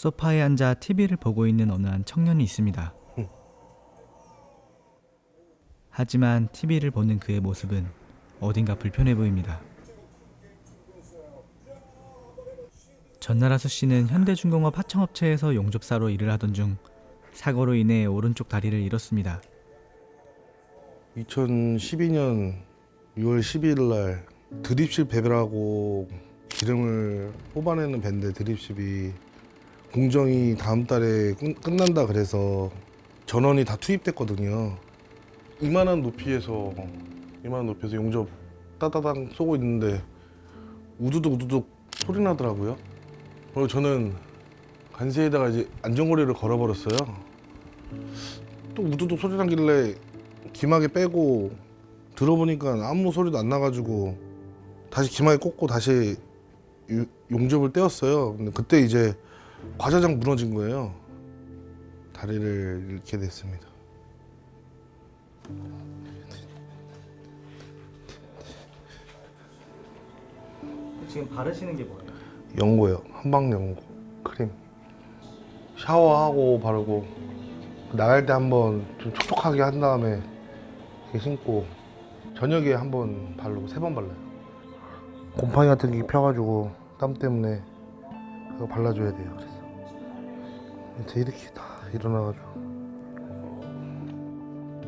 소파에 앉아 TV를 보고 있는 어느 한 청년이 있습니다. 하지만 TV를 보는 그의 모습은 어딘가 불편해 보입니다. 전나라수 씨는 현대중공업 하청업체에서 용접사로 일을 하던 중 사고로 인해 오른쪽 다리를 잃었습니다. 2012년 6월 12일 날 드립십 배별하고 기름을 뽑아내는 배인데 드립십이 공정이 다음 달에 끝난다 그래서 전원이 다 투입됐거든요. 이만한 높이에서 용접 따다당 쏘고 있는데 우두둑 소리 나더라고요. 그리고 저는 간세에다가 이제 안전고리를 걸어버렸어요. 또 우두둑 소리 나길래 기막에 빼고 들어보니까 아무 소리도 안 나가지고 다시 기막에 꽂고 다시 용접을 떼었어요. 근데 그때 이제 과자장 무너진 거예요. 다리를 잃게 됐습니다. 지금 바르시는 게 뭐예요? 연고요. 한방 연고 크림. 샤워하고 바르고 나갈 때 한번 좀 촉촉하게 한 다음에 이렇게 신고 저녁에 한번 바르고 3번 발라요. 곰팡이 같은 게 펴가지고 땀 때문에 그거 발라줘야 돼요. 그래서 이렇게 다 일어나가지고.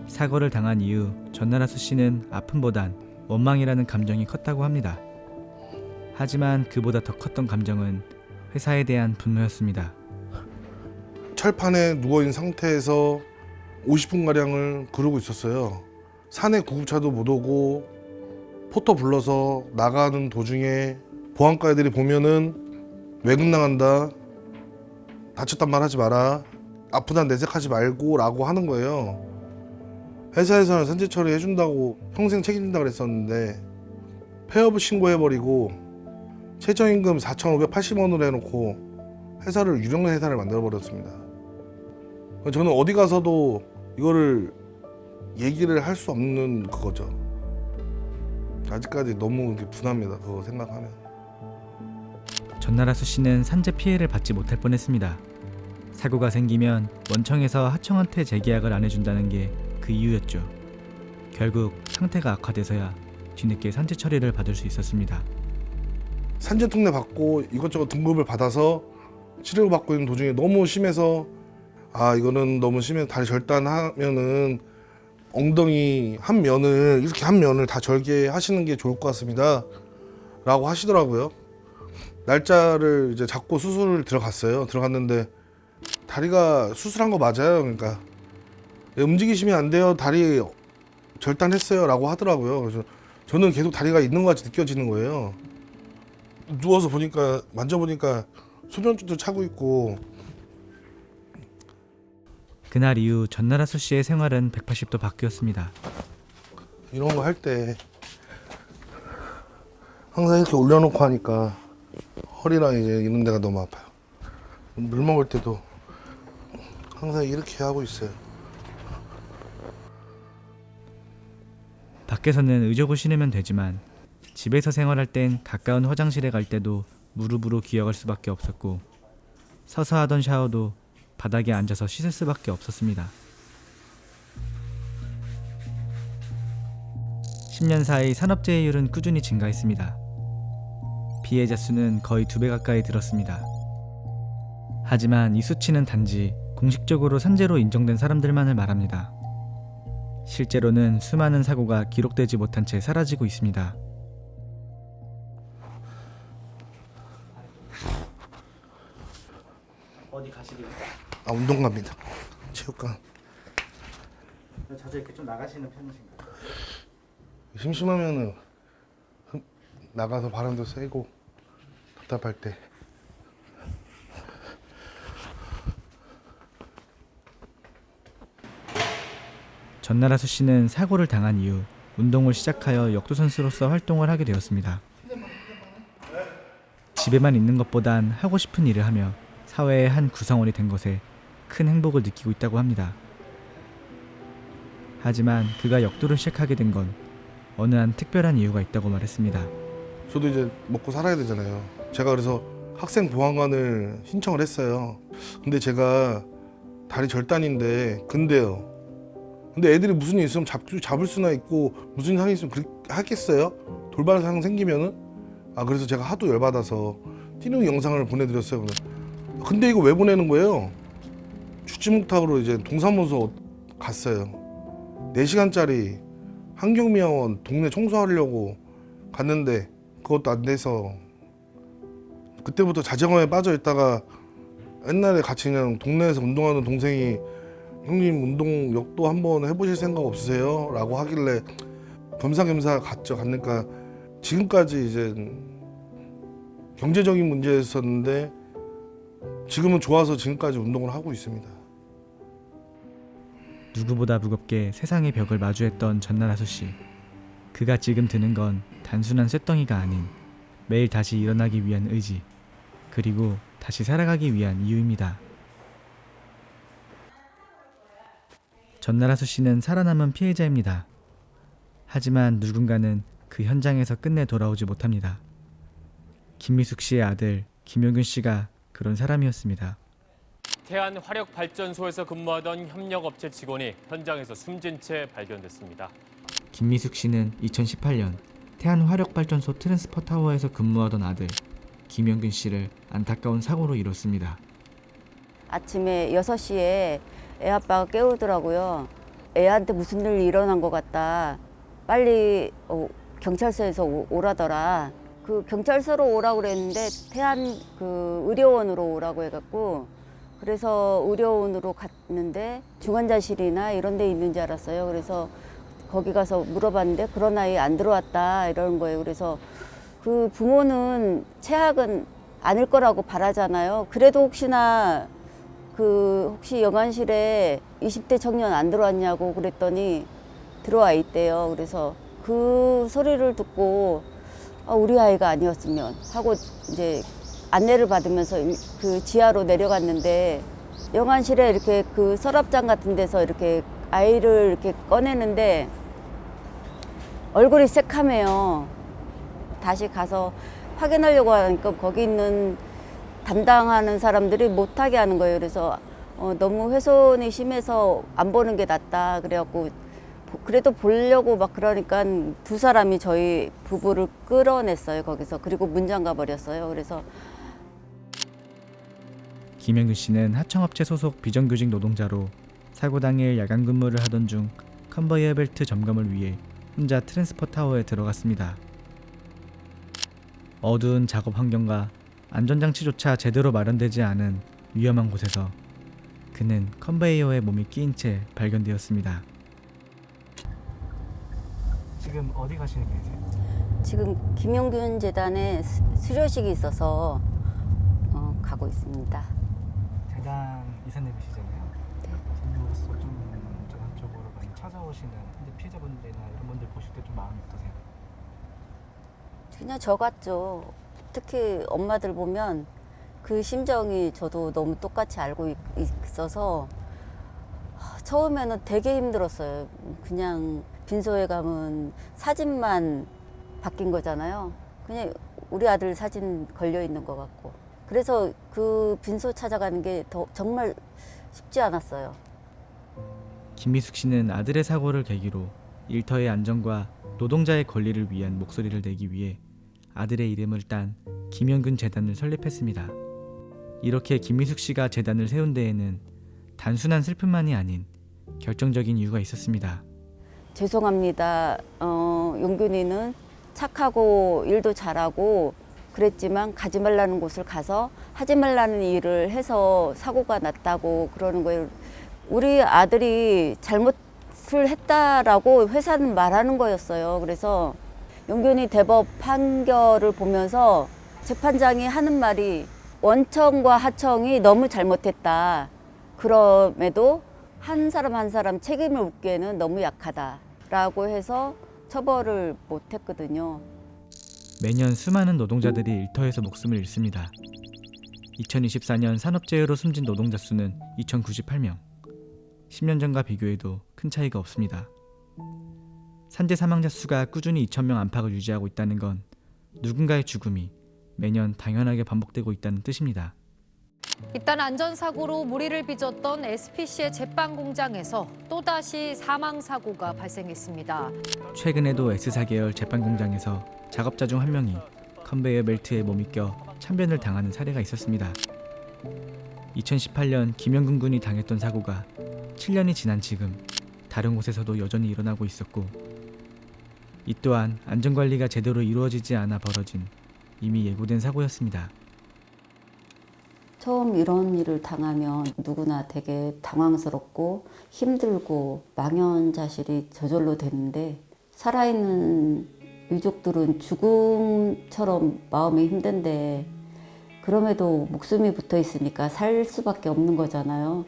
사고를 당한 이후 전나라수 씨는 아픔보단 원망이라는 감정이 컸다고 합니다. 하지만 그보다 더 컸던 감정은 회사에 대한 분노였습니다. 철판에 누워있는 상태에서 50분가량을 그러고 있었어요. 산에 구급차도 못 오고 포터 불러서 나가는 도중에 보안과 애들이 보면은 외근 나간다, 다쳤단 말 하지 마라, 아프단 내색하지 말고 라고 하는 거예요. 회사에서는 선제 처리해준다고 평생 책임진다 그랬었는데 폐업을 신고해버리고 최저임금 4,580원으로 해놓고 회사를 유령된 회사를 만들어버렸습니다. 저는 어디 가서도 이거를 얘기를 할 수 없는 그거죠. 아직까지 너무 분합니다. 그거 생각하면. 전나라수 씨는 산재 피해를 받지 못할 뻔했습니다. 사고가 생기면 원청에서 하청한테 재계약을 안 해준다는 게 그 이유였죠. 결국 상태가 악화돼서야 뒤늦게 산재 처리를 받을 수 있었습니다. 산재 특례 받고 이것저것 등급을 받아서 치료를 받고 있는 도중에 너무 심해서 이거는 너무 심해서 다리 절단하면은 엉덩이 한 면을 이렇게 한 면을 다 절개하시는 게 좋을 것 같습니다 라고 하시더라고요. 날짜를 이제 잡고 수술을 들어갔어요. 들어갔는데 다리가 수술한 거 맞아요. 그러니까 움직이시면 안 돼요, 다리 절단했어요 라고 하더라고요. 그래서 저는 계속 다리가 있는 것 같이 느껴지는 거예요. 누워서 보니까 만져보니까 소변줄도 차고 있고. 그날 이후 전나라수 씨의 생활은 180도 바뀌었습니다. 이런 거 할 때 항상 이렇게 올려놓고 하니까 허리랑 이제 이런 데가 너무 아파요. 물 먹을 때도 항상 이렇게 하고 있어요. 밖에서는 의족을 신으면 되지만 집에서 생활할 땐 가까운 화장실에 갈 때도 무릎으로 기어갈 수밖에 없었고 서서 하던 샤워도 바닥에 앉아서 씻을 수밖에 없었습니다. 10년 사이 산업재해율은 꾸준히 증가했습니다. 피해자 수는 거의 2배 가까이 늘었습니다. 하지만 이 수치는 단지 공식적으로 산재로 인정된 사람들만을 말합니다. 실제로는 수많은 사고가 기록되지 못한 채 사라지고 있습니다. 어디 가시게요? 운동 갑니다. 체육관. 자주 이렇게 좀 나가시는 편이신가요? 심심하면은 나가서 바람도 쐬고 답답할 때. 전나라수 씨는 사고를 당한 이후 운동을 시작하여 역도선수로서 활동을 하게 되었습니다. 집에만 있는 것보단 하고 싶은 일을 하며 사회의 한 구성원이 된 것에 큰 행복을 느끼고 있다고 합니다. 하지만 그가 역도를 시작하게 된 건 어느 한 특별한 이유가 있다고 말했습니다. 저도 이제 먹고 살아야 되잖아요. 제가 그래서 학생 보안관을 신청을 했어요. 근데 제가 다리 절단인데 근데요. 근데 애들이 무슨 일 있으면 잡을 수나 있고 무슨 상황이 있으면 그렇게 하겠어요? 돌발 상황 생기면은? 그래서 제가 하도 열받아서 뛰는 영상을 보내드렸어요. 근데 이거 왜 보내는 거예요? 주치목탁으로 이제 동사무소 갔어요. 4시간짜리 환경미화원 동네 청소하려고 갔는데 그것도 안 돼서 그때부터 자정에 빠져 있다가 옛날에 같이 그냥 동네에서 운동하는 동생이 형님 운동역도 한번 해보실 생각 없으세요? 라고 하길래 겸사겸사 갔죠. 갔으니까 지금까지 이제 경제적인 문제였었는데 지금은 좋아서 지금까지 운동을 하고 있습니다. 누구보다 무겁게 세상의 벽을 마주했던 전나라수 씨. 그가 지금 드는 건 단순한 쇳덩이가 아닌 매일 다시 일어나기 위한 의지, 그리고 다시 살아가기 위한 이유입니다. 전나라수 씨는 살아남은 피해자입니다. 하지만 누군가는 그 현장에서 끝내 돌아오지 못합니다. 김미숙 씨의 아들 김용균 씨가 그런 사람이었습니다. 태안화력발전소에서 근무하던 협력업체 직원이 현장에서 숨진 채 발견됐습니다. 김미숙 씨는 2018년 태안화력발전소 트랜스퍼타워에서 근무하던 아들 김용균 씨를 안타까운 사고로 잃었습니다. 아침에 6시에 애 아빠가 깨우더라고요. 애한테 무슨 일 일어난 것 같다. 빨리 경찰서에서 오라더라. 그 경찰서로 오라고 그랬는데 태안 그 의료원으로 오라고 해갖고 그래서 의료원으로 갔는데 중환자실이나 이런 데 있는 줄 알았어요. 그래서 거기 가서 물어봤는데 그런 아이 안 들어왔다 이러는 거예요. 그래서 그 부모는 최악은 아닐 거라고 바라잖아요. 그래도 혹시나 혹시 영안실에 20대 청년 안 들어왔냐고 그랬더니 들어와 있대요. 그래서 그 소리를 듣고 우리 아이가 아니었으면 하고 이제 안내를 받으면서 그 지하로 내려갔는데 영안실에 이렇게 그 서랍장 같은 데서 이렇게 아이를 이렇게 꺼내는데 얼굴이 새카매요. 다시 가서 확인하려고 하니까 거기 있는 담당하는 사람들이 못하게 하는 거예요. 그래서 너무 훼손이 심해서 안 보는 게 낫다. 그래갖고 그래도 보려고 막 그러니까 두 사람이 저희 부부를 끌어냈어요. 거기서. 그리고 문 잠가 버렸어요. 그래서 김용균 씨는 하청업체 소속 비정규직 노동자로 사고 당일 야간 근무를 하던 중 컨베이어 벨트 점검을 위해 혼자 트랜스퍼타워에 들어갔습니다. 어두운 작업 환경과 안전장치조차 제대로 마련되지 않은 위험한 곳에서 그는 컨베이어에 몸이 끼인 채 발견되었습니다. 지금 어디 가시는 길이세요? 지금 김용균 재단에 수료식이 있어서 가고 있습니다. 재단 이사님이시잖아요. 네. 선생님으로서 좀 재단 쪽으로 많이 찾아오시는 현재 피해자분들이나 이런 분들 보실 때 좀 마음이 어떠세요? 그냥 저 같죠. 특히 엄마들 보면 그 심정이 저도 너무 똑같이 알고 있어서 처음에는 되게 힘들었어요. 그냥 빈소에 가면 사진만 바뀐 거잖아요. 그냥 우리 아들 사진 걸려 있는 것 같고. 그래서 그 빈소 찾아가는 게 정말 쉽지 않았어요. 김미숙 씨는 아들의 사고를 계기로 일터의 안전과 노동자의 권리를 위한 목소리를 내기 위해 아들의 이름을 딴 김용균 재단을 설립했습니다. 이렇게 김미숙 씨가 재단을 세운 데에는 단순한 슬픔만이 아닌 결정적인 이유가 있었습니다. 죄송합니다. 용균이는 착하고 일도 잘하고 그랬지만 가지 말라는 곳을 가서 하지 말라는 일을 해서 사고가 났다고 그러는 거예요. 우리 아들이 잘못을 했다라고 회사는 말하는 거였어요. 그래서 용균이 대법 판결을 보면서 재판장이 하는 말이 원청과 하청이 너무 잘못했다. 그럼에도 한 사람 한 사람 책임을 묻기에는 너무 약하다라고 해서 처벌을 못했거든요. 매년 수많은 노동자들이 일터에서 목숨을 잃습니다. 2024년 산업재해로 숨진 노동자 수는 2,098명. 10년 전과 비교해도 큰 차이가 없습니다. 산재 사망자 수가 꾸준히 2,000명 안팎을 유지하고 있다는 건 누군가의 죽음이 매년 당연하게 반복되고 있다는 뜻입니다. 이딴 안전사고로 무리를 빚었던 SPC의 제빵 공장에서 또다시 사망사고가 발생했습니다. 최근에도 S사 계열 제빵 공장에서 작업자 중 한 명이 컨베이어 벨트에 몸이 껴 참변을 당하는 사례가 있었습니다. 2018년 김영근 군이 당했던 사고가 7년이 지난 지금 다른 곳에서도 여전히 일어나고 있었고, 이 또한 안전관리가 제대로 이루어지지 않아 벌어진 이미 예고된 사고였습니다. 처음 이런 일을 당하면 누구나 되게 당황스럽고 힘들고 망연자실이 저절로 되는데, 살아있는 유족들은 죽음처럼 마음이 힘든데 그럼에도 목숨이 붙어 있으니까 살 수밖에 없는 거잖아요.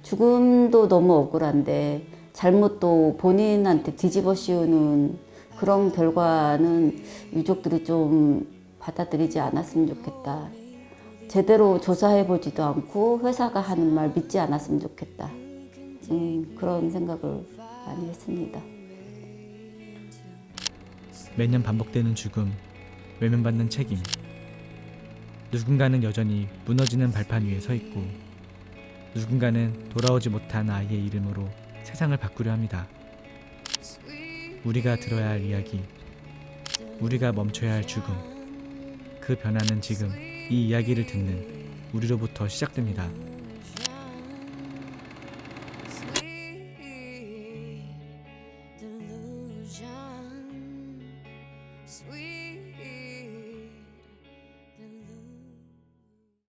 죽음도 너무 억울한데 잘못도 본인한테 뒤집어 씌우는 그런 결과는 유족들이 좀 받아들이지 않았으면 좋겠다. 제대로 조사해보지도 않고 회사가 하는 말 믿지 않았으면 좋겠다. 그런 생각을 많이 했습니다. 매년 반복되는 죽음, 외면받는 책임. 누군가는 여전히 무너지는 발판 위에 서 있고, 누군가는 돌아오지 못한 아이의 이름으로 세상을 바꾸려 합니다. 우리가 들어야 할 이야기, 우리가 멈춰야 할 죽음. 그 변화는 지금 이 이야기를 듣는 우리로부터 시작됩니다.